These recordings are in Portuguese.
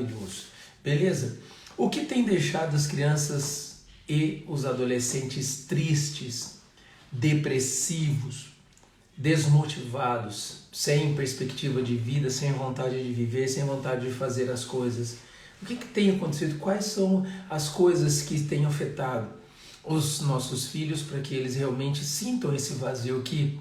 maravilhoso. Beleza? O que tem deixado as crianças e os adolescentes tristes, depressivos, desmotivados, sem perspectiva de vida, sem vontade de viver, sem vontade de fazer as coisas? O que tem acontecido? Quais são as coisas que têm afetado os nossos filhos para que eles realmente sintam esse vazio que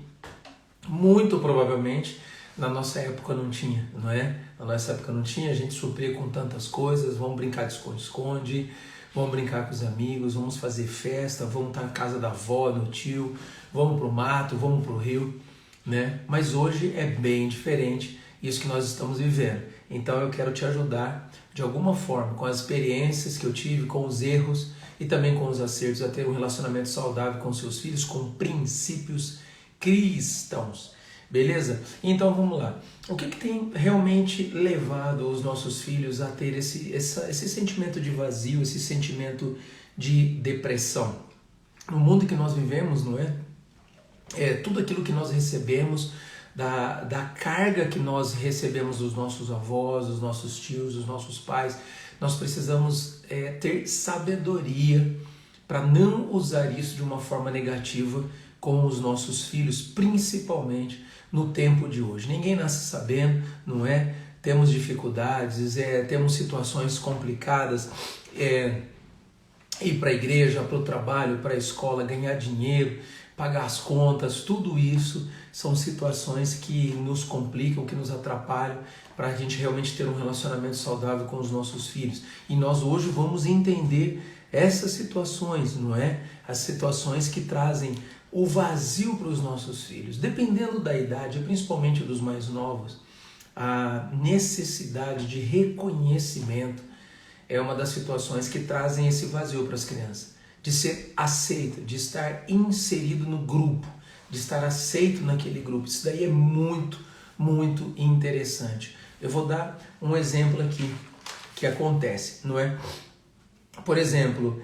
muito provavelmente na nossa época não tinha, não é? Na nossa época não tinha, a gente supria com tantas coisas, vamos brincar de esconde-esconde, vamos brincar com os amigos, vamos fazer festa, vamos estar na casa da avó, do tio, vamos pro mato, vamos pro rio, né? Mas hoje é bem diferente isso que nós estamos vivendo. Então eu quero te ajudar de alguma forma, com as experiências que eu tive, com os erros e também com os acertos, a ter um relacionamento saudável com seus filhos, com princípios cristãos. Beleza? Então vamos lá. O que tem realmente levado os nossos filhos a ter esse sentimento de vazio, esse sentimento de depressão? No mundo que nós vivemos, não é? Tudo aquilo que nós recebemos, da carga que nós recebemos dos nossos avós, dos nossos tios, dos nossos pais, nós precisamos ter sabedoria para não usar isso de uma forma negativa com os nossos filhos, principalmente no tempo de hoje. Ninguém nasce sabendo, não é? Temos dificuldades, temos situações complicadas, ir para a igreja, para o trabalho, para a escola, ganhar dinheiro, pagar as contas, tudo isso são situações que nos complicam, que nos atrapalham para a gente realmente ter um relacionamento saudável com os nossos filhos. E nós hoje vamos entender essas situações, não é? As situações que trazem o vazio para os nossos filhos. Dependendo da idade, principalmente dos mais novos, a necessidade de reconhecimento é uma das situações que trazem esse vazio para as crianças. De ser aceito, de estar inserido no grupo, de estar aceito naquele grupo. Isso daí é muito, muito interessante. Eu vou dar um exemplo aqui que acontece, não é? Por exemplo,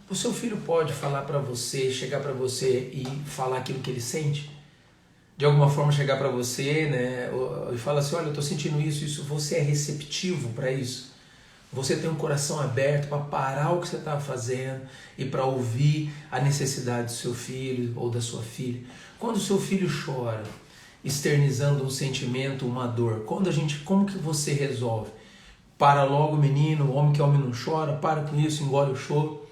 o seu filho pode falar para você, chegar para você e falar aquilo que ele sente? De alguma forma chegar para você, né, e falar assim, olha, eu estou sentindo isso, você é receptivo para isso? Você tem um coração aberto para parar o que você está fazendo e para ouvir a necessidade do seu filho ou da sua filha? Quando o seu filho chora, externizando um sentimento, uma dor, como que você resolve? Para logo, menino, homem que homem não chora, para com isso, engole o choro.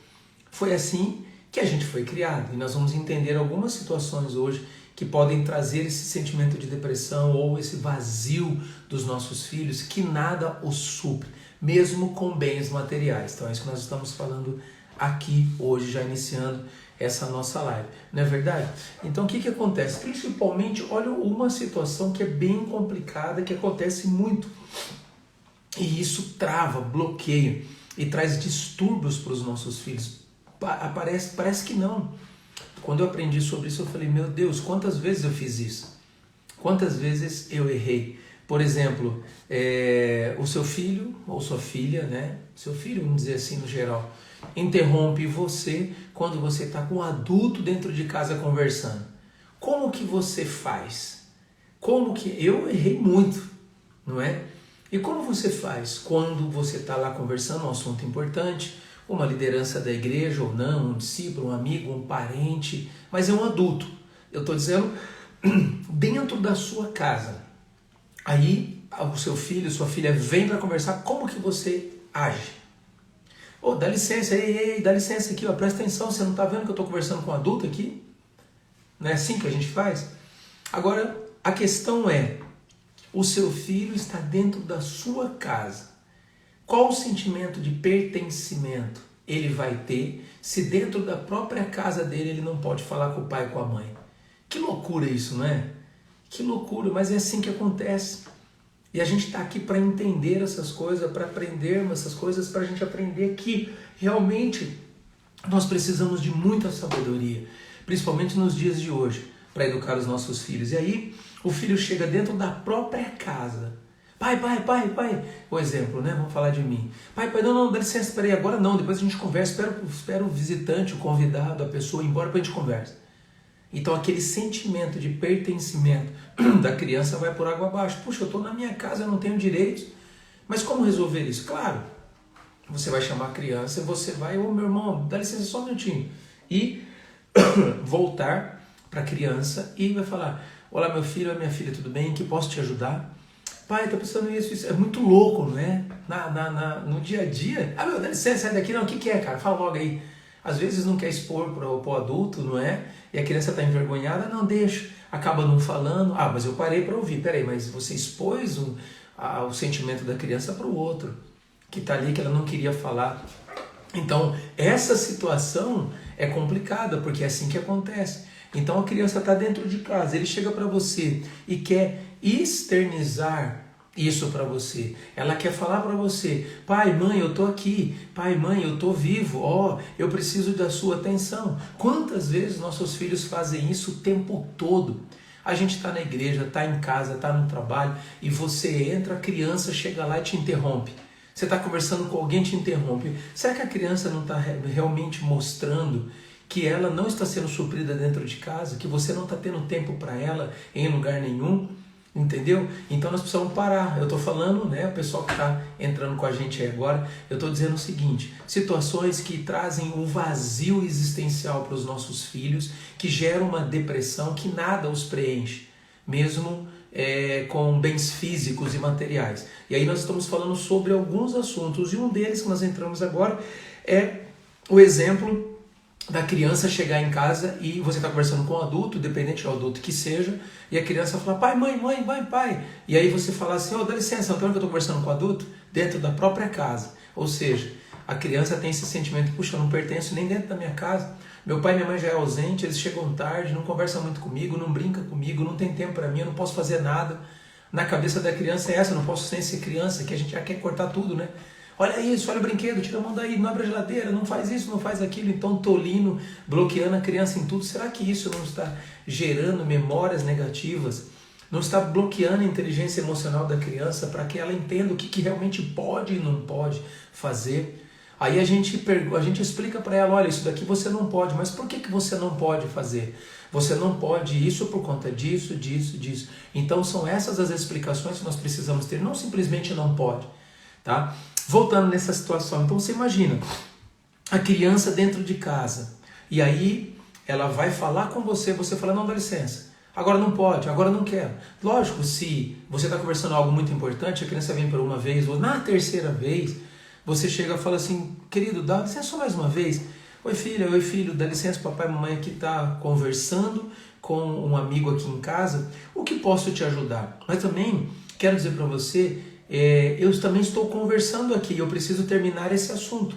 Foi assim que a gente foi criado, e nós vamos entender algumas situações hoje que podem trazer esse sentimento de depressão ou esse vazio dos nossos filhos que nada os supre, mesmo com bens materiais. Então é isso que nós estamos falando aqui hoje, já iniciando essa nossa live, não é verdade? Então o que acontece? Principalmente, olha uma situação que é bem complicada, que acontece muito, e isso trava, bloqueia e traz distúrbios para os nossos filhos. Parece que não. Quando eu aprendi sobre isso, eu falei, meu Deus, quantas vezes eu fiz isso? Quantas vezes eu errei? Por exemplo, o seu filho ou sua filha, né? Seu filho, vamos dizer assim no geral, interrompe você quando você está com um adulto dentro de casa conversando. Como que você faz? Eu errei muito, não é? E como você faz quando você está lá conversando um assunto importante, uma liderança da igreja ou não, um discípulo, um amigo, um parente, mas é um adulto. Eu estou dizendo dentro da sua casa. Aí o seu filho, sua filha vem para conversar, como que você age? Dá licença, dá licença aqui, presta atenção, você não está vendo que eu estou conversando com um adulto aqui? Não é assim que a gente faz? Agora, a questão é, o seu filho está dentro da sua casa. Qual o sentimento de pertencimento ele vai ter se dentro da própria casa dele ele não pode falar com o pai e com a mãe? Que loucura isso, não é? Que loucura, mas é assim que acontece. E a gente está aqui para entender essas coisas, para aprendermos essas coisas, para a gente aprender que realmente nós precisamos de muita sabedoria, principalmente nos dias de hoje, para educar os nossos filhos. E aí o filho chega dentro da própria casa. Pai, por exemplo, né? Vamos falar de mim. Pai, não, dá licença, espera aí, agora não, depois a gente conversa, espera o visitante, o convidado, a pessoa ir embora para a gente conversa. Então aquele sentimento de pertencimento da criança vai por água abaixo. Puxa, eu estou na minha casa, eu não tenho direitos. Mas como resolver isso? Claro, você vai chamar a criança e você vai, ô meu irmão, dá licença só um minutinho. E voltar para a criança e vai falar, olá meu filho, minha filha, tudo bem? Que posso te ajudar? Pai, tá pensando nisso, isso é muito louco, não é? No dia a dia. Ah, meu, dá licença, sai daqui. Não, o que é, cara? Fala logo aí. Às vezes não quer expor pro adulto, não é? E a criança tá envergonhada, não deixa. Acaba não falando. Ah, mas eu parei para ouvir. Peraí, mas você expôs o sentimento da criança para o outro, que tá ali, que ela não queria falar. Então, essa situação é complicada, porque é assim que acontece. Então, a criança está dentro de casa, ele chega para você e quer externizar isso para você. Ela quer falar para você, pai, mãe, eu tô aqui, pai, mãe, eu tô vivo, ó, eu preciso da sua atenção. Quantas vezes nossos filhos fazem isso o tempo todo? A gente está na igreja, está em casa, está no trabalho, e você entra, a criança chega lá e te interrompe. Você está conversando com alguém e te interrompe. Será que a criança não está realmente mostrando que ela não está sendo suprida dentro de casa, que você não está tendo tempo para ela em lugar nenhum? Entendeu? Então nós precisamos parar. Eu estou falando, né, o pessoal que está entrando com a gente aí agora, eu estou dizendo o seguinte, situações que trazem um vazio existencial para os nossos filhos, que geram uma depressão que nada os preenche, mesmo com bens físicos e materiais. E aí nós estamos falando sobre alguns assuntos, e um deles que nós entramos agora é o exemplo da criança chegar em casa e você está conversando com um adulto, independente do adulto que seja, e a criança fala, pai, mãe, pai. E aí você fala assim, dá licença, não que eu estou conversando com o adulto? Dentro da própria casa. Ou seja, a criança tem esse sentimento, puxa, eu não pertenço nem dentro da minha casa. Meu pai e minha mãe já é ausente, eles chegam tarde, não conversam muito comigo, não brincam comigo, não tem tempo para mim, eu não posso fazer nada. Na cabeça da criança é essa, eu não posso sem ser criança, que a gente já quer cortar tudo, né? Olha isso, olha o brinquedo, tira a mão daí, não abre a geladeira, não faz isso, não faz aquilo. Então tolindo, bloqueando a criança em tudo. Será que isso não está gerando memórias negativas? Não está bloqueando a inteligência emocional da criança para que ela entenda o que realmente pode e não pode fazer? Aí a gente explica para ela, olha, isso daqui você não pode, mas por que você não pode fazer? Você não pode isso por conta disso. Então são essas as explicações que nós precisamos ter, não simplesmente não pode, tá? Voltando nessa situação, então você imagina a criança dentro de casa e aí ela vai falar com você, você fala, não, dá licença, agora não pode, agora não quero. Lógico, se você está conversando algo muito importante, a criança vem por uma vez ou na terceira vez, você chega e fala assim, querido, dá licença só mais uma vez. Oi filho, dá licença, papai e mamãe aqui está conversando com um amigo aqui em casa, o que posso te ajudar? Mas também quero dizer para você, eu também estou conversando aqui, eu preciso terminar esse assunto.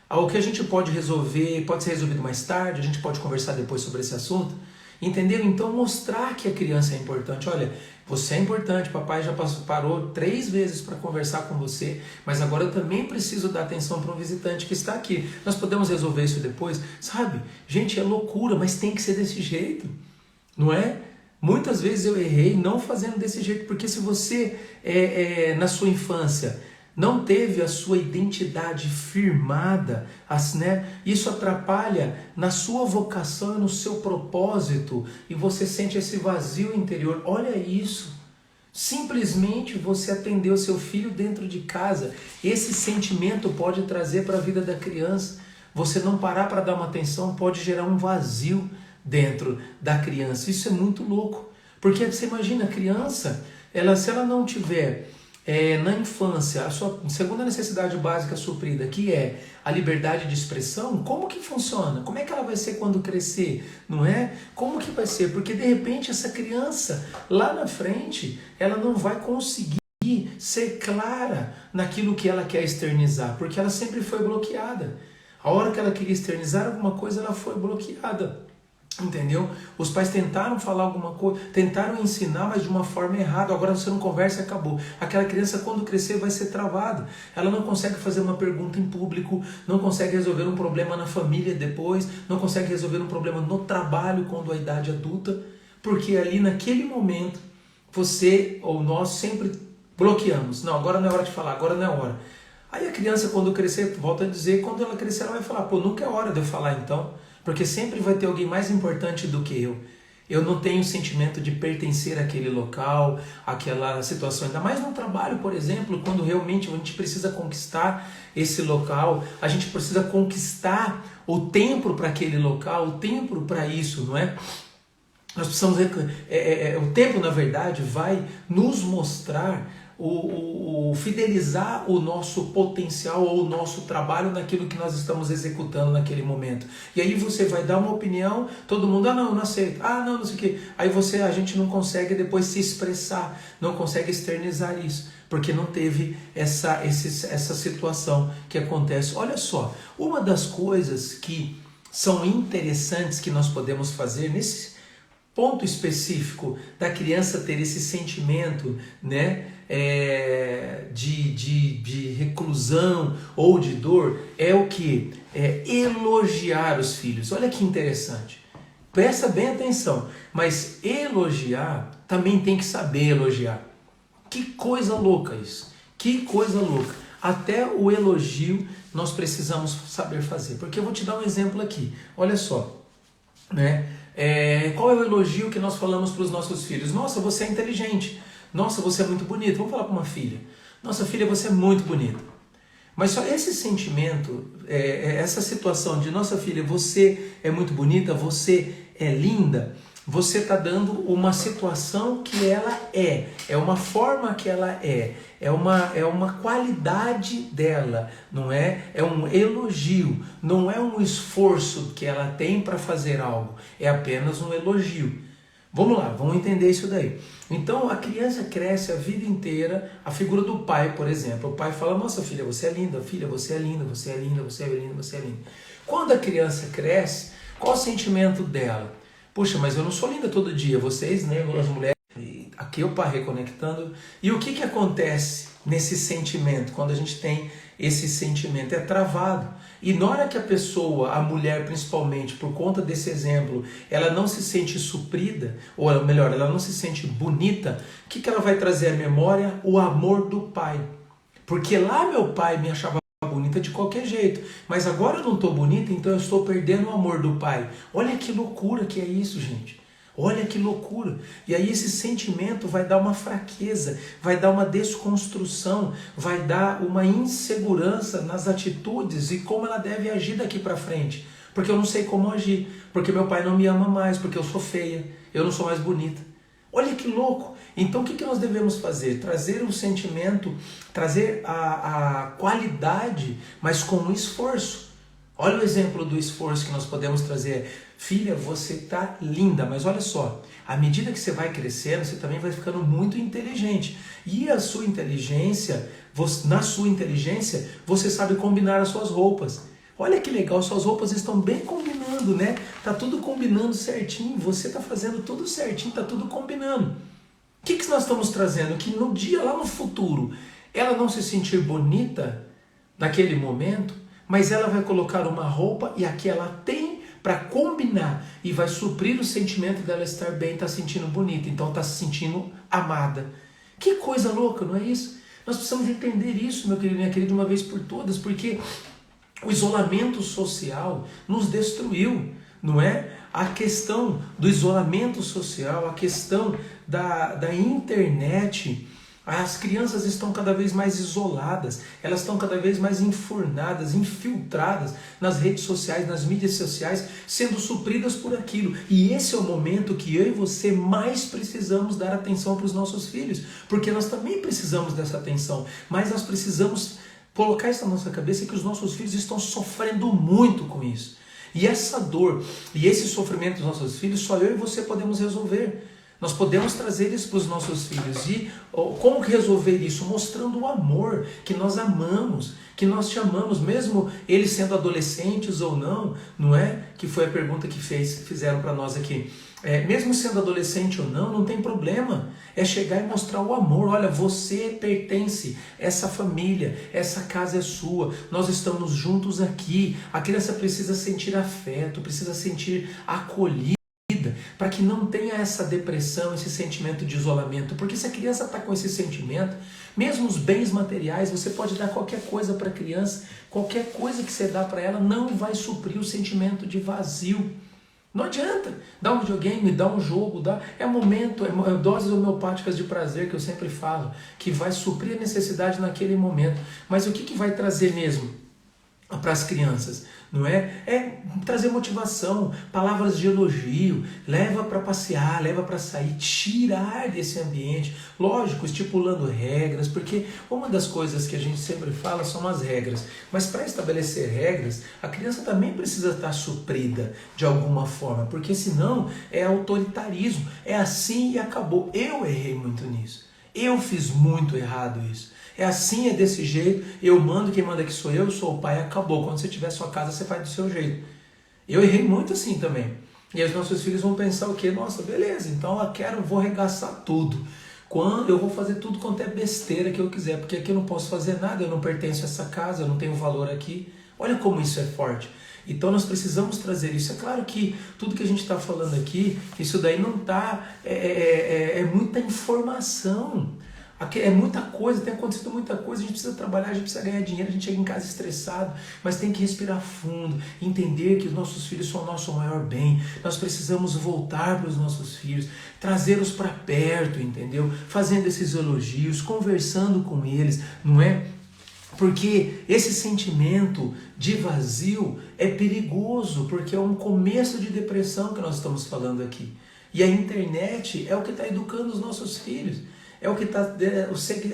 O que a gente pode resolver, pode ser resolvido mais tarde, a gente pode conversar depois sobre esse assunto. Entendeu? Então mostrar que a criança é importante. Olha, você é importante, papai já parou 3 vezes para conversar com você, mas agora eu também preciso dar atenção para um visitante que está aqui. Nós podemos resolver isso depois? Sabe? Gente, é loucura, mas tem que ser desse jeito, não é? Muitas vezes eu errei não fazendo desse jeito, porque se você, na sua infância, não teve a sua identidade firmada, né? Isso atrapalha na sua vocação e no seu propósito, e você sente esse vazio interior. Olha isso, simplesmente você atendeu seu filho dentro de casa, esse sentimento pode trazer para a vida da criança. Você não parar para dar uma atenção pode gerar um vazio dentro da criança. Isso é muito louco, porque você imagina a criança, se ela não tiver na infância a sua segunda necessidade básica suprida, que é a liberdade de expressão, como que funciona? Como é que ela vai ser quando crescer? Não é? Como que vai ser? Porque de repente essa criança lá na frente, ela não vai conseguir ser clara naquilo que ela quer externizar, porque ela sempre foi bloqueada. A hora que ela queria externizar alguma coisa, ela foi bloqueada. Entendeu? Os pais tentaram falar alguma coisa, tentaram ensinar, mas de uma forma errada. Agora você não conversa e acabou. Aquela criança, quando crescer, vai ser travada. Ela não consegue fazer uma pergunta em público, não consegue resolver um problema na família depois, não consegue resolver um problema no trabalho quando a idade adulta, porque ali naquele momento você ou nós sempre bloqueamos. Não, agora não é hora de falar, agora não é hora. Aí a criança, quando crescer, volta a dizer, quando ela crescer, ela vai falar, nunca é hora de eu falar então. Porque sempre vai ter alguém mais importante do que eu. Eu não tenho o sentimento de pertencer àquele local, àquela situação. Ainda mais no trabalho, por exemplo, quando realmente a gente precisa conquistar esse local, a gente precisa conquistar o tempo para aquele local, o tempo para isso, não é? Nós precisamos... o tempo, na verdade, vai nos mostrar fidelizar o nosso potencial ou o nosso trabalho naquilo que nós estamos executando naquele momento. E aí você vai dar uma opinião, todo mundo, não, eu não aceito, não sei o quê. Aí a gente não consegue depois se expressar, não consegue externizar isso, porque não teve essa situação que acontece. Olha só, uma das coisas que são interessantes que nós podemos fazer nesse ponto específico da criança ter esse sentimento, né, de reclusão ou de dor, é o que? É elogiar os filhos. Olha que interessante. Presta bem atenção. Mas elogiar também tem que saber elogiar. Que coisa louca isso. Que coisa louca. Até o elogio nós precisamos saber fazer. Porque eu vou te dar um exemplo aqui. Olha só, né? Qual é o elogio que nós falamos para os nossos filhos? Nossa, você é inteligente. Nossa, você é muito bonito. Vamos falar para uma filha. Nossa, filha, você é muito bonita. Mas só esse sentimento, essa situação de nossa filha, você é muito bonita, você é linda, você está dando uma situação que ela é uma forma que ela é uma qualidade dela, não é? É um elogio, não é um esforço que ela tem para fazer algo, é apenas um elogio. Vamos lá, vamos entender isso daí. Então a criança cresce a vida inteira, a figura do pai, por exemplo. O pai fala, nossa filha, você é linda, filha, você é linda, você é linda, você é linda, você é linda. Quando a criança cresce, qual o sentimento dela? Poxa, mas eu não sou linda todo dia, vocês, né, as mulheres, aqui o pai reconectando. E o que acontece nesse sentimento, quando a gente tem esse sentimento? É travado. E na hora que a pessoa, a mulher principalmente, por conta desse exemplo, ela não se sente suprida, ou melhor, ela não se sente bonita, o que ela vai trazer à memória? O amor do pai. Porque lá meu pai me achava bonita de qualquer jeito, mas agora eu não estou bonita, então eu estou perdendo o amor do pai. Olha que loucura que é isso, gente. Olha que loucura. E aí esse sentimento vai dar uma fraqueza, vai dar uma desconstrução, vai dar uma insegurança nas atitudes e como ela deve agir daqui para frente. Porque eu não sei como agir, porque meu pai não me ama mais, porque eu sou feia, eu não sou mais bonita. Olha que louco. Então o que nós devemos fazer? Trazer o sentimento, trazer a qualidade, mas com um esforço. Olha o exemplo do esforço que nós podemos trazer. Filha, você está linda, mas olha só, à medida que você vai crescendo, você também vai ficando muito inteligente. E a sua inteligência, na sua inteligência, você sabe combinar as suas roupas. Olha que legal, suas roupas estão bem combinando, né? Tá tudo combinando certinho, você está fazendo tudo certinho, tá tudo combinando. O que nós estamos trazendo? Que no dia, lá no futuro, ela não se sentir bonita naquele momento, mas ela vai colocar uma roupa e aqui ela tem para combinar e vai suprir o sentimento dela estar bem, está se sentindo bonita, então está se sentindo amada. Que coisa louca, não é isso? Nós precisamos entender isso, meu querido, minha querida, de uma vez por todas, porque o isolamento social nos destruiu, não é? A questão do isolamento social, a questão da internet. As crianças estão cada vez mais isoladas, elas estão cada vez mais enfurnadas, infiltradas nas redes sociais, nas mídias sociais, sendo supridas por aquilo. E esse é o momento que eu e você mais precisamos dar atenção para os nossos filhos, porque nós também precisamos dessa atenção, mas nós precisamos colocar isso na nossa cabeça que os nossos filhos estão sofrendo muito com isso. E essa dor e esse sofrimento dos nossos filhos, só eu e você podemos resolver. Nós podemos trazer isso para os nossos filhos. E como que resolver isso? Mostrando o amor, que nós amamos, que nós te amamos, mesmo eles sendo adolescentes ou não, não é? Que foi a pergunta que fizeram para nós aqui. Mesmo sendo adolescente ou não tem problema. É chegar e mostrar o amor. Olha, você pertence, essa família, essa casa é sua, nós estamos juntos aqui. A criança precisa sentir afeto, precisa sentir acolhida, para que não tenha essa depressão, esse sentimento de isolamento. Porque se a criança está com esse sentimento, mesmo os bens materiais, você pode dar qualquer coisa para a criança, qualquer coisa que você dá para ela não vai suprir o sentimento de vazio. Não adianta. Dá um videogame, dá um jogo, é momento, é doses homeopáticas de prazer que eu sempre falo, que vai suprir a necessidade naquele momento. Mas o que vai trazer mesmo para as crianças? Não é? É trazer motivação, palavras de elogio, leva para passear, leva para sair, tirar desse ambiente, lógico, estipulando regras, porque uma das coisas que a gente sempre fala são as regras, mas para estabelecer regras, a criança também precisa estar suprida de alguma forma, porque senão é autoritarismo, é assim e acabou. Eu errei muito nisso, eu fiz muito errado isso. É assim, é desse jeito, eu mando, quem manda aqui sou eu sou o pai, acabou. Quando você tiver sua casa, você faz do seu jeito. Eu errei muito assim também. E os nossos filhos vão pensar o quê? Nossa, beleza, então vou arregaçar tudo. Eu vou fazer tudo quanto é besteira que eu quiser, porque aqui eu não posso fazer nada, eu não pertenço a essa casa, eu não tenho valor aqui. Olha como isso é forte. Então nós precisamos trazer isso. É claro que tudo que a gente está falando aqui, isso daí não está... É muita informação. É muita coisa, tem acontecido muita coisa, a gente precisa trabalhar, a gente precisa ganhar dinheiro, a gente chega em casa estressado, mas tem que respirar fundo, entender que os nossos filhos são o nosso maior bem, nós precisamos voltar para os nossos filhos, trazê-los para perto, entendeu? Fazendo esses elogios, conversando com eles, não é? Porque esse sentimento de vazio é perigoso, porque é um começo de depressão que nós estamos falando aqui. E a internet é o que está educando os nossos filhos. É o que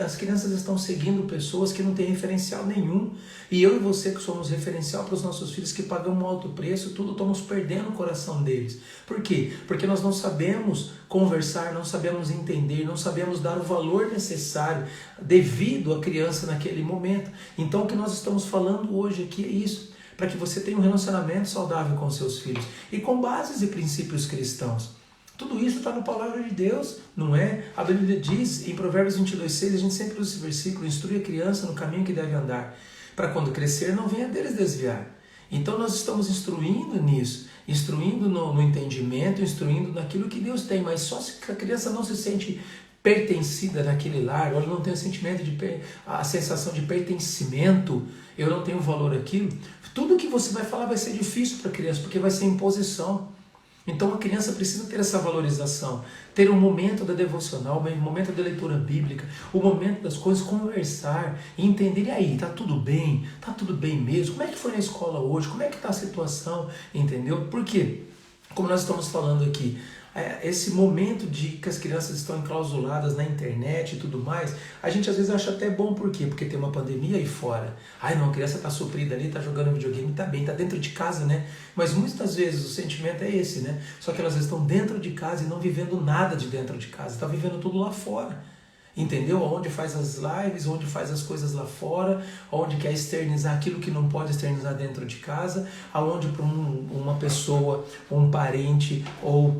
as crianças estão seguindo pessoas que não têm referencial nenhum. E eu e você que somos referencial para os nossos filhos, que pagamos um alto preço, tudo estamos perdendo o coração deles. Por quê? Porque nós não sabemos conversar, não sabemos entender, não sabemos dar o valor necessário devido à criança naquele momento. Então o que nós estamos falando hoje aqui é isso, para que você tenha um relacionamento saudável com seus filhos e com bases e princípios cristãos. Tudo isso está na palavra de Deus, não é? A Bíblia diz, em Provérbios 22:6, a gente sempre usa esse versículo, instrui a criança no caminho que deve andar, para quando crescer não venha deles desviar. Então nós estamos instruindo nisso, instruindo no entendimento, instruindo naquilo que Deus tem, mas só se a criança não se sente pertencida naquele lar, ou ela não tem a sensação de pertencimento, eu não tenho valor aquilo, tudo que você vai falar vai ser difícil para a criança, porque vai ser imposição. Então a criança precisa ter essa valorização, ter um momento da devocional, um momento da leitura bíblica, o momento das coisas, conversar, entender, e aí, tá tudo bem? Tá tudo bem mesmo? Como é que foi na escola hoje? Como é que tá a situação? Entendeu? Por quê? Como nós estamos falando aqui, esse momento de que as crianças estão enclausuladas na internet e tudo mais, a gente às vezes acha até bom, por quê? Porque tem uma pandemia aí fora. Ai não, a criança está suprida ali, está jogando videogame, está bem, está dentro de casa, né? Mas muitas vezes o sentimento é esse, né? Só que elas estão dentro de casa e não vivendo nada de dentro de casa, está vivendo tudo lá fora. Entendeu? Onde faz as lives, onde faz as coisas lá fora, onde quer externizar aquilo que não pode externizar dentro de casa, aonde para uma pessoa, um parente ou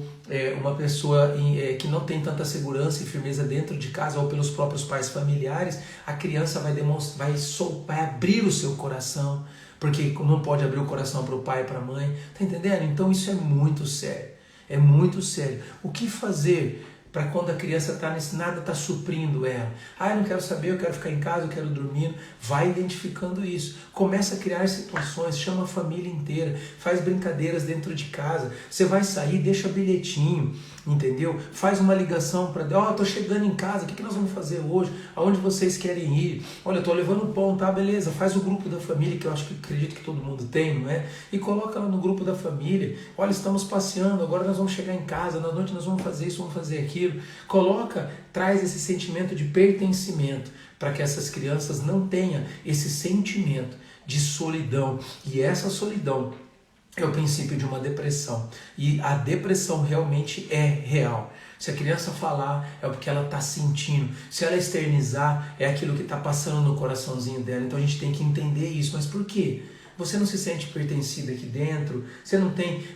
uma pessoa que não tem tanta segurança e firmeza dentro de casa ou pelos próprios pais familiares, a criança vai abrir o seu coração, porque não pode abrir o coração para o pai e para a mãe, tá entendendo? Então isso é muito sério, é muito sério. O que fazer para quando a criança nada está suprindo ela? Eu não quero saber, eu quero ficar em casa, eu quero dormir. Vai identificando isso. Começa a criar situações, chama a família inteira, faz brincadeiras dentro de casa. Você vai sair, deixa bilhetinho, entendeu? Faz uma ligação para... estou chegando em casa, o que nós vamos fazer hoje? Aonde vocês querem ir? Olha, estou levando pão, tá? Beleza. Faz o grupo da família, que eu acredito que todo mundo tem, não é? E coloca lá no grupo da família. Olha, estamos passeando, agora nós vamos chegar em casa, na noite nós vamos fazer isso, vamos fazer aquilo. Traz esse sentimento de pertencimento para que essas crianças não tenham esse sentimento de solidão. E essa solidão é o princípio de uma depressão. E a depressão realmente é real. Se a criança falar, é porque ela está sentindo. Se ela externizar, é aquilo que está passando no coraçãozinho dela. Então a gente tem que entender isso. Mas por quê? Você não se sente pertencido aqui dentro?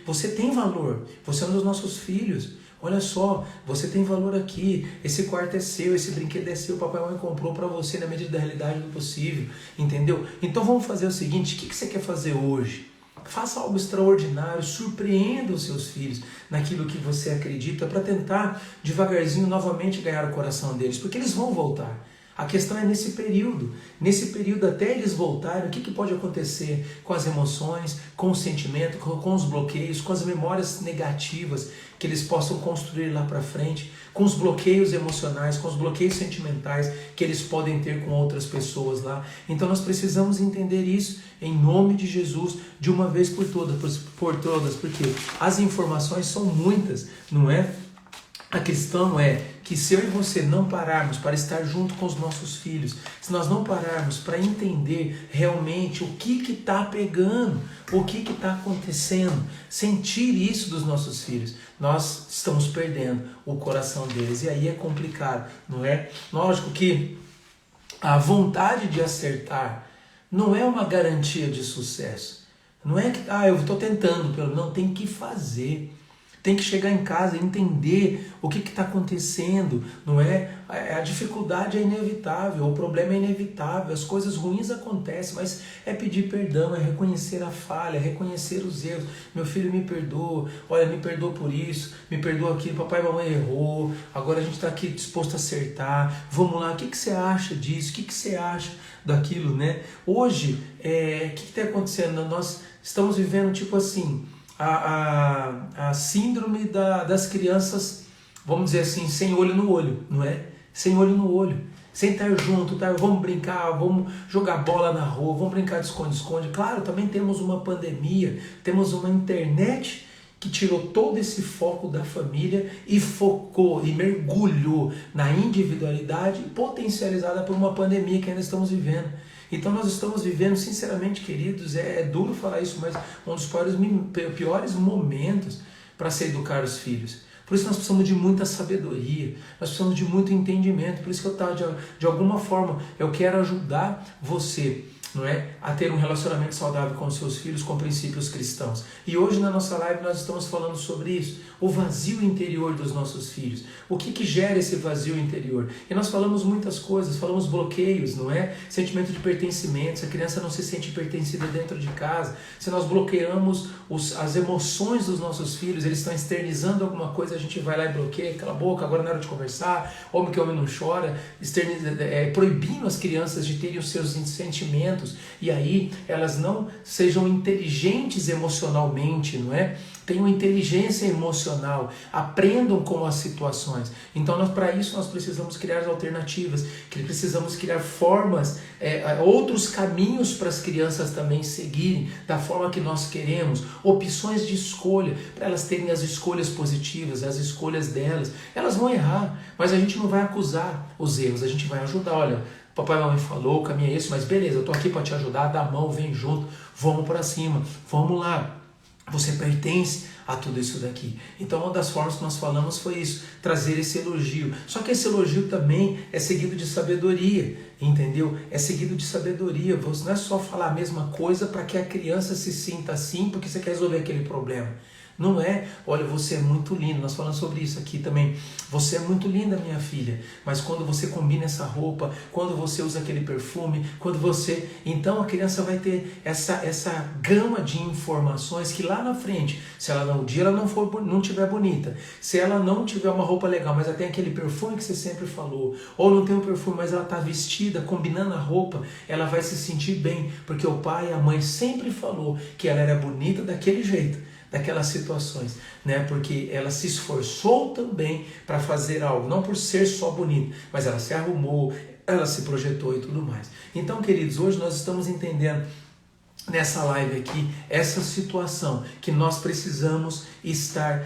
Você tem valor. Você é um dos nossos filhos. Olha só, você tem valor aqui, esse quarto é seu, esse brinquedo é seu, o papai e a mãe comprou para você na medida da realidade do possível, entendeu? Então vamos fazer o seguinte, o que você quer fazer hoje? Faça algo extraordinário, surpreenda os seus filhos naquilo que você acredita para tentar devagarzinho novamente ganhar o coração deles, porque eles vão voltar. A questão é nesse período até eles voltarem, o que pode acontecer com as emoções, com o sentimento, com os bloqueios, com as memórias negativas que eles possam construir lá para frente, com os bloqueios emocionais, com os bloqueios sentimentais que eles podem ter com outras pessoas lá. Então nós precisamos entender isso em nome de Jesus, de uma vez por todas, porque as informações são muitas, não é? A questão é que se eu e você não pararmos para estar junto com os nossos filhos, se nós não pararmos para entender realmente o que está pegando, o que está acontecendo, sentir isso dos nossos filhos, nós estamos perdendo o coração deles. E aí é complicado, não é? Lógico que a vontade de acertar não é uma garantia de sucesso. Não é que eu estou tentando, não, tem que fazer. Tem que chegar em casa e entender o que está acontecendo, não é? A dificuldade é inevitável, o problema é inevitável, as coisas ruins acontecem, mas é pedir perdão, é reconhecer a falha, é reconhecer os erros. Meu filho, me perdoa, olha, me perdoa por isso, me perdoa aquilo, papai e mamãe errou, agora a gente está aqui disposto a acertar, vamos lá, o que você acha disso, o que você acha daquilo, né? Hoje, o que está acontecendo? Nós estamos vivendo tipo assim, a síndrome das crianças, vamos dizer assim, sem olho no olho, não é? Sem olho no olho, sem estar junto, vamos brincar, vamos jogar bola na rua, vamos brincar de esconde-esconde. Claro, também temos uma pandemia, temos uma internet que tirou todo esse foco da família e focou e mergulhou na individualidade potencializada por uma pandemia que ainda estamos vivendo. Então nós estamos vivendo, sinceramente, queridos, é duro falar isso, mas um dos piores momentos para se educar os filhos. Por isso nós precisamos de muita sabedoria, nós precisamos de muito entendimento. Por isso que de alguma forma, eu quero ajudar você, não é, a ter um relacionamento saudável com os seus filhos, com princípios cristãos. E hoje na nossa live nós estamos falando sobre isso, o vazio interior dos nossos filhos. O que gera esse vazio interior? E nós falamos muitas coisas, falamos bloqueios, não é? Sentimento de pertencimento, se a criança não se sente pertencida dentro de casa, se nós bloqueamos as emoções dos nossos filhos, eles estão externizando alguma coisa, a gente vai lá e bloqueia, cala a boca, agora não é hora de conversar, homem que homem não chora, proibindo as crianças de terem os seus sentimentos, e aí elas não sejam inteligentes emocionalmente, não é? Tenham inteligência emocional, aprendam com as situações. Então, para isso, nós precisamos criar alternativas, precisamos criar formas, outros caminhos para as crianças também seguirem da forma que nós queremos, opções de escolha, para elas terem as escolhas positivas, as escolhas delas. Elas vão errar, mas a gente não vai acusar os erros, a gente vai ajudar. Olha, papai e mamãe falou, o caminho é esse, mas beleza, eu estou aqui para te ajudar, dá a mão, vem junto, vamos para cima, vamos lá. Você pertence a tudo isso daqui. Então uma das formas que nós falamos foi isso, trazer esse elogio. Só que esse elogio também é seguido de sabedoria, entendeu? É seguido de sabedoria. Você não é só falar a mesma coisa para que a criança se sinta assim porque você quer resolver aquele problema. Não é, olha, você é muito lindo, nós falamos sobre isso aqui também. Você é muito linda, minha filha, mas quando você combina essa roupa, quando você usa aquele perfume, então a criança vai ter essa gama de informações que lá na frente, se ela não tiver bonita, se ela não tiver uma roupa legal, mas ela tem aquele perfume que você sempre falou, ou não tem um perfume, mas ela está vestida, combinando a roupa, ela vai se sentir bem, porque o pai e a mãe sempre falou que ela era bonita daquele jeito, daquelas situações, né? Porque ela se esforçou também para fazer algo, não por ser só bonita, mas ela se arrumou, ela se projetou e tudo mais. Então, queridos, hoje nós estamos entendendo nessa live aqui essa situação que nós precisamos estar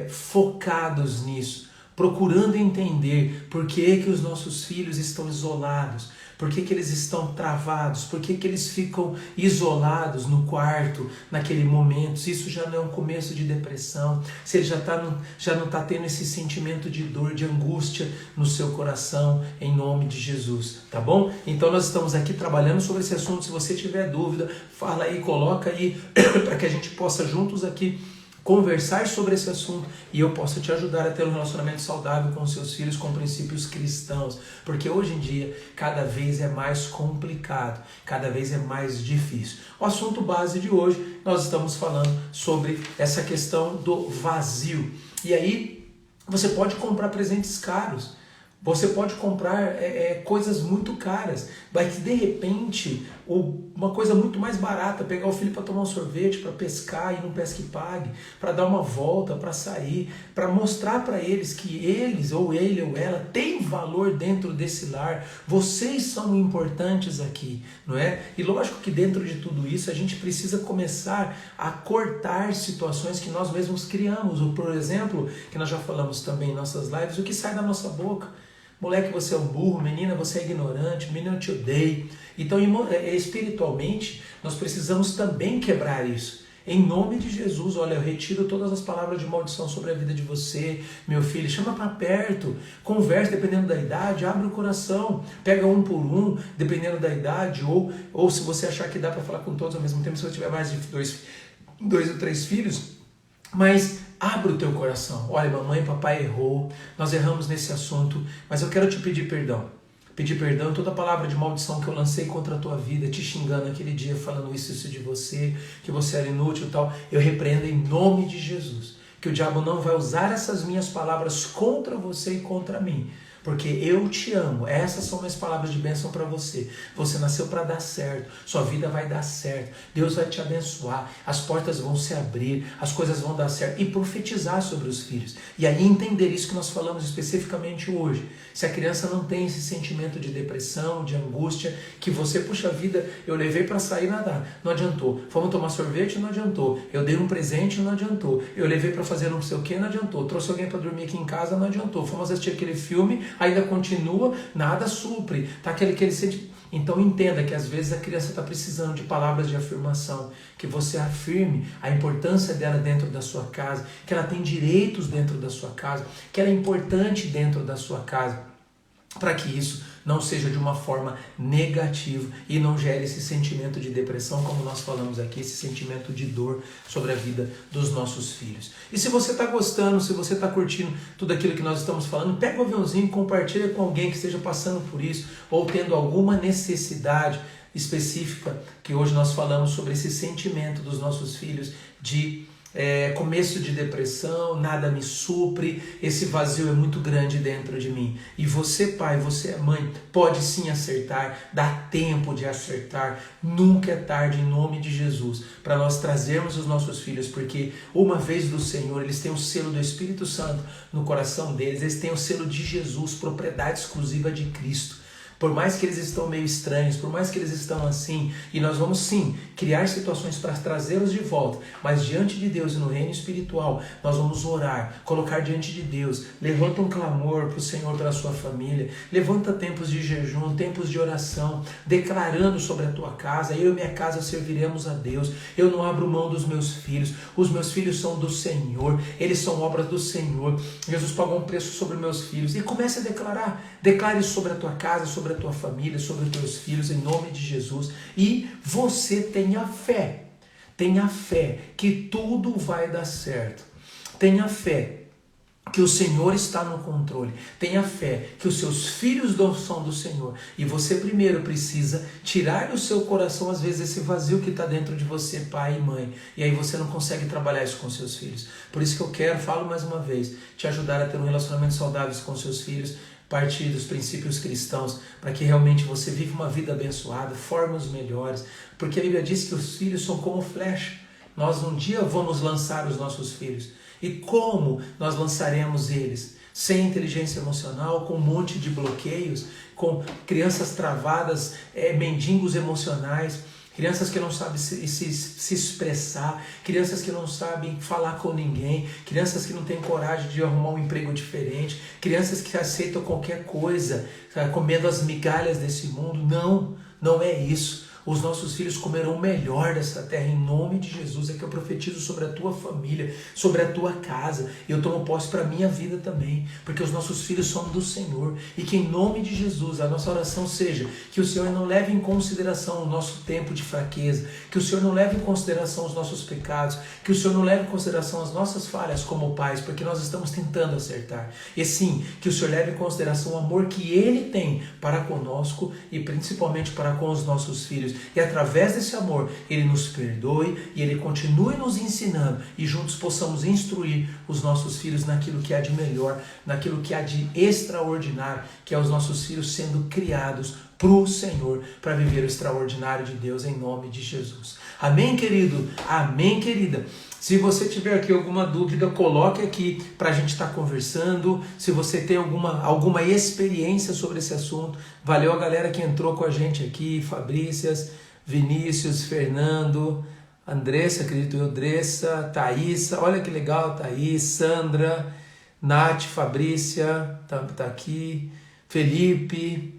focados nisso, procurando entender por que os nossos filhos estão isolados, por que eles estão travados, por que eles ficam isolados no quarto naquele momento, se isso já não é um começo de depressão, se ele já não está tendo esse sentimento de dor, de angústia no seu coração, em nome de Jesus, tá bom? Então nós estamos aqui trabalhando sobre esse assunto. Se você tiver dúvida, fala aí, coloca aí, para que a gente possa juntos aqui conversar sobre esse assunto e eu possa te ajudar a ter um relacionamento saudável com os seus filhos, com princípios cristãos, porque hoje em dia cada vez é mais complicado, cada vez é mais difícil. O assunto base de hoje, nós estamos falando sobre essa questão do vazio. E aí você pode comprar presentes caros Você pode comprar coisas muito caras, mas que de repente uma coisa muito mais barata, pegar o filho para tomar um sorvete, para pescar e não pesca e pague, para dar uma volta, para sair, para mostrar para eles que eles, ou ele ou ela, tem valor dentro desse lar. Vocês são importantes aqui, não é? E lógico que dentro de tudo isso a gente precisa começar a cortar situações que nós mesmos criamos. Ou, por exemplo, que nós já falamos também em nossas lives, o que sai da nossa boca. Moleque, você é um burro, menina, você é ignorante, menina, eu te odeio. Então, espiritualmente, nós precisamos também quebrar isso. Em nome de Jesus, olha, eu retiro todas as palavras de maldição sobre a vida de você, meu filho. Chama para perto, conversa, dependendo da idade, abre o coração, pega um por um, dependendo da idade, ou se você achar que dá para falar com todos ao mesmo tempo, se você tiver mais de dois ou três filhos, mas abre o teu coração. Olha, mamãe e papai errou, nós erramos nesse assunto, mas eu quero te pedir perdão. Pedir perdão, toda palavra de maldição que eu lancei contra a tua vida, te xingando aquele dia, falando isso de você, que você era inútil e tal, eu repreendo em nome de Jesus. Que o diabo não vai usar essas minhas palavras contra você e contra mim. Porque eu te amo. Essas são minhas palavras de bênção para você. Você nasceu para dar certo. Sua vida vai dar certo. Deus vai te abençoar. As portas vão se abrir. As coisas vão dar certo. E profetizar sobre os filhos. E aí entender isso que nós falamos especificamente hoje. Se a criança não tem esse sentimento de depressão, de angústia, que você, puxa vida, eu levei para sair nadar. Não adiantou. Fomos tomar sorvete, não adiantou. Eu dei um presente, não adiantou. Eu levei para fazer não sei o que, não adiantou. Trouxe alguém para dormir aqui em casa, não adiantou. Fomos assistir aquele filme, ainda continua, nada supre, tá aquele sentimento. Então entenda que às vezes a criança está precisando de palavras de afirmação, que você afirme a importância dela dentro da sua casa, que ela tem direitos dentro da sua casa, que ela é importante dentro da sua casa, para que isso não seja de uma forma negativa e não gere esse sentimento de depressão, como nós falamos aqui, esse sentimento de dor sobre a vida dos nossos filhos. E se você está gostando, se você está curtindo tudo aquilo que nós estamos falando, pega o aviãozinho e compartilha com alguém que esteja passando por isso ou tendo alguma necessidade específica, que hoje nós falamos sobre esse sentimento dos nossos filhos de começo de depressão, nada me supre, esse vazio é muito grande dentro de mim. E você, pai, você, mãe, pode sim acertar, dá tempo de acertar, nunca é tarde, em nome de Jesus, para nós trazermos os nossos filhos, porque uma vez do Senhor, eles têm o selo do Espírito Santo no coração deles, eles têm o selo de Jesus, propriedade exclusiva de Cristo. Por mais que eles estão meio estranhos, por mais que eles estão assim, e nós vamos sim criar situações para trazê-los de volta, mas diante de Deus e no reino espiritual, nós vamos orar, colocar diante de Deus, levanta um clamor para o Senhor pela sua família, levanta tempos de jejum, tempos de oração, declarando sobre a tua casa, eu e minha casa serviremos a Deus, eu não abro mão dos meus filhos, os meus filhos são do Senhor, eles são obras do Senhor, Jesus pagou um preço sobre meus filhos, e comece a declarar, declare sobre a tua casa, sobre a tua família, sobre os teus filhos, em nome de Jesus. E você tenha fé que tudo vai dar certo. Tenha fé que o Senhor está no controle. Tenha fé que os seus filhos são do Senhor. E você primeiro precisa tirar do seu coração, às vezes, esse vazio que está dentro de você, pai e mãe. E aí você não consegue trabalhar isso com seus filhos. Por isso que eu quero, falo mais uma vez, te ajudar a ter um relacionamento saudável com seus filhos, partir dos princípios cristãos, para que realmente você viva uma vida abençoada, forme os melhores, porque a Bíblia diz que os filhos são como flecha. Nós um dia vamos lançar os nossos filhos. E como nós lançaremos eles? Sem inteligência emocional, com um monte de bloqueios, com crianças travadas, mendigos emocionais, crianças que não sabem se expressar, crianças que não sabem falar com ninguém, crianças que não têm coragem de arrumar um emprego diferente, crianças que aceitam qualquer coisa, comendo as migalhas desse mundo. Não é isso. Os nossos filhos comerão o melhor dessa terra, em nome de Jesus. É que eu profetizo sobre a tua família, sobre a tua casa. Eu tomo posse para a minha vida também, porque os nossos filhos são do Senhor. E que em nome de Jesus, a nossa oração seja que o Senhor não leve em consideração o nosso tempo de fraqueza, que o Senhor não leve em consideração os nossos pecados, que o Senhor não leve em consideração as nossas falhas como pais, porque nós estamos tentando acertar. E sim, que o Senhor leve em consideração o amor que Ele tem para conosco e principalmente para com os nossos filhos. E através desse amor, Ele nos perdoe e Ele continue nos ensinando e juntos possamos instruir os nossos filhos naquilo que há de melhor, naquilo que há de extraordinário, que é os nossos filhos sendo criados para o Senhor, para viver o extraordinário de Deus em nome de Jesus. Amém, querido? Amém, querida? Se você tiver aqui alguma dúvida, coloque aqui para a gente estar conversando. Se você tem alguma experiência sobre esse assunto, valeu a galera que entrou com a gente aqui, Fabrícias, Vinícius, Fernando, Andressa, acredito eu, Andressa, Thaísa, olha que legal, Thaís, Sandra, Nath, Fabrícia, tá aqui, Felipe,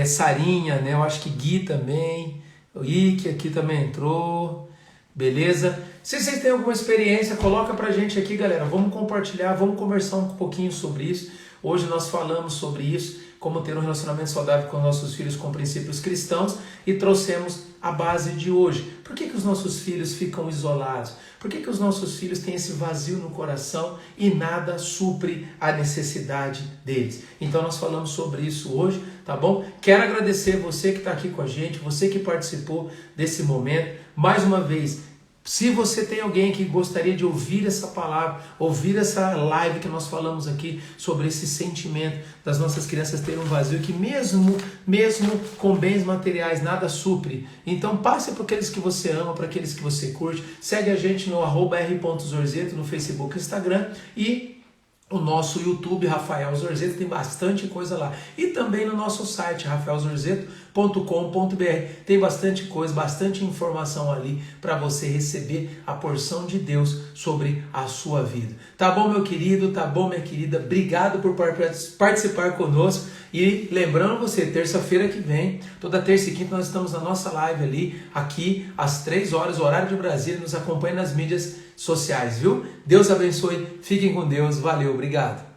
Sarinha, né? Eu acho que Gui também, o Ike aqui também entrou, beleza? Se vocês têm alguma experiência, coloca pra gente aqui, galera. Vamos compartilhar, vamos conversar um pouquinho sobre isso. Hoje nós falamos sobre isso, como ter um relacionamento saudável com nossos filhos com princípios cristãos e trouxemos a base de hoje. Por que os nossos filhos ficam isolados? Por que os nossos filhos têm esse vazio no coração e nada supre a necessidade deles? Então nós falamos sobre isso hoje, tá bom? Quero agradecer você que está aqui com a gente, você que participou desse momento. Mais uma vez, se você tem alguém que gostaria de ouvir essa palavra, ouvir essa live que nós falamos aqui sobre esse sentimento das nossas crianças terem um vazio que mesmo com bens materiais nada supre, então passe para aqueles que você ama, para aqueles que você curte, segue a gente no @r.zorzeto no Facebook e Instagram e o nosso YouTube, Rafael Zorzeto, tem bastante coisa lá. E também no nosso site, rafaelzorzeto.com.br. Tem bastante coisa, bastante informação ali para você receber a porção de Deus sobre a sua vida. Tá bom, meu querido? Tá bom, minha querida? Obrigado por participar conosco. E lembrando você, terça-feira que vem, toda terça e quinta nós estamos na nossa live ali, aqui às 3 horas, horário de Brasília. Nos acompanhe nas mídias sociais, viu? Deus abençoe, fiquem com Deus, valeu, obrigado.